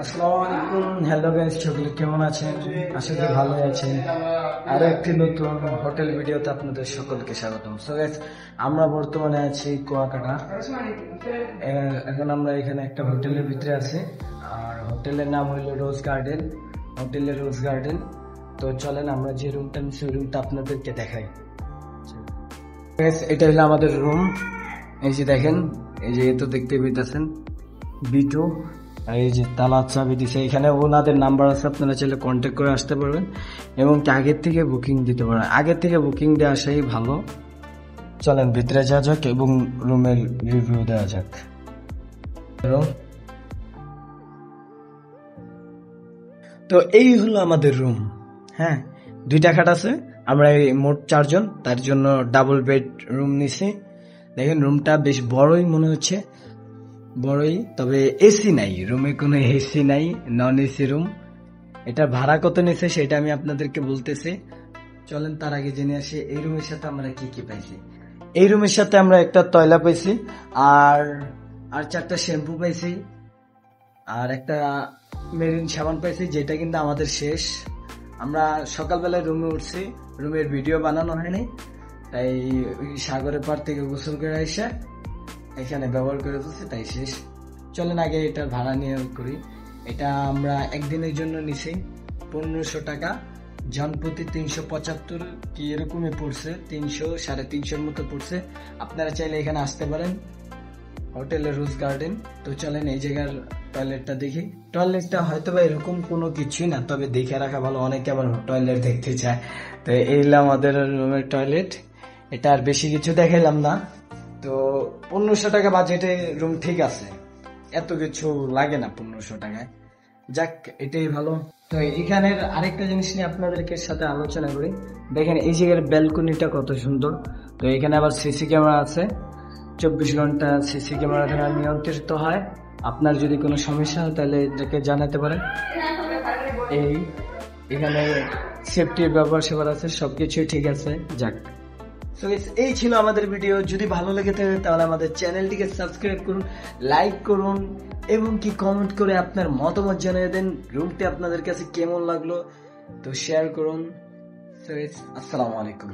আসসালামু আলাইকুম। Hello guys, সকলে কেমন আছেন? আশা করি ভালো আছেন। আরো একটি নতুন হোটেল ভিডিওতে আপনাদের সকলকে স্বাগতম। সো গাইস, আমরা বর্তমানে আছি কুয়াকাটা। এখন আমরা এখানে একটা হোটেলের ভিতরে আছি, আর হোটেলের নাম হইল রোজ গার্ডেন। হোটেলের রোজ গার্ডেন। তো চলেন আমরা যে রুমটা নিচ্ছি ওই রুমটা আপনাদেরকে দেখাই। এটা হলো আমাদের রুম। এই যে দেখেন, এই যে তো দেখতে পেতেছেন বিটু, আর এই যে তালা চাবি দিছে। এখানে ওনাদের নাম্বার আছে, আপনারা চাইলে কন্ট্যাক্ট করে আসতে পারবেন এবং আগের থেকে বুকিং দিতে পারেন। আগের থেকে বুকিং দিয়ে আসাই ভালো। চলেন ভিতরে যাওয়া যাক এবং রুমের রিভিউ দেওয়া যাক। তো এই হলো আমাদের রুম। হ্যাঁ, 2টা খাট আছে। আমরা এই মোট 4 জন, তার জন্য ডাবল বেড রুম নিছি। দেখেন রুমটা বেশ বড়ই মনে হচ্ছে, বড়ই, তবে এসি নাই রুমে, কোনো এসি নাই, নন এসি রুম। এটা ভাড়া কত নিছে সেটা আমি আপনাদেরকে বলতেছি। চলেন তার আগে জেনে আসি এই রুমের সাথে আমরা কি কি পাইছি। এই রুমের সাথে আমরা একটা টয়লা পাইছি, আর 4টা শ্যাম্পু পাইছি, আর একটা মেরিন সাবান পাইছি, যেটা কিন্তু আমাদের শেষ। আমরা সকালবেলায় রুমে উঠছি, রুমের ভিডিও বানানো হয়নি, তাই ওই সাগরের পার থেকে গোসল করে এসে এখানে ব্যবহার করে ফেলছি, তাই শেষ। চলেন আগে এটা ভাড়া নিয়ে করি। এটা আমরা একদিনের জন্য নিছি 1500 টাকা, জনপ্রতি 375 কি এরকমই পড়ছে, 300 350 মতো পড়ছে। আপনারা চাইলে এখানে আসতে পারেন, হোটেলের রোজ গার্ডেন। তো চলেন এই জায়গার টয়লেটটা দেখি। টয়লেটটা হয়তো বা এরকম কোনো কিছুই না, তবে দেখে রাখা ভালো, অনেকে আবার টয়লেট দেখতে চায়। তো এই হলো আমাদের রুমের টয়লেট। এটা আর বেশি কিছু দেখাইলাম না। তো 1500 টাকা বাজেটে রুম ঠিক আছে, এত কিছু লাগে না 1500 টাকায়। যাক, এটাই ভালো। তো এখানের আরেকটা জিনিস নিয়ে আপনাদেরকে সাথে আলোচনা করি। দেখেন এই জায়গার ব্যালকনিটা কত সুন্দর। তো এখানে আবার সিসি ক্যামেরা আছে, 24 ঘন্টা সিসি ক্যামেরা দ্বারা নিয়ন্ত্রিত হয়। আপনার যদি কোনো সমস্যা হয় তাহলে এটাকে জানাতে পারেন। এখানে সেফটির ব্যাপার সেবার আছে, সবকিছুই ঠিক আছে। যাক, সো এই ছিল আমাদের ভিডিও। যদি ভালো লেগে থাকে তাহলে আমাদের চ্যানেলটিকে সাবস্ক্রাইব করুন, লাইক করুন এবং কি কমেন্ট করে আপনার মতামত জানিয়ে দেন রুমটি আপনাদের কাছে কেমন লাগলো। তো শেয়ার করুন। সো আসসালামু আলাইকুম।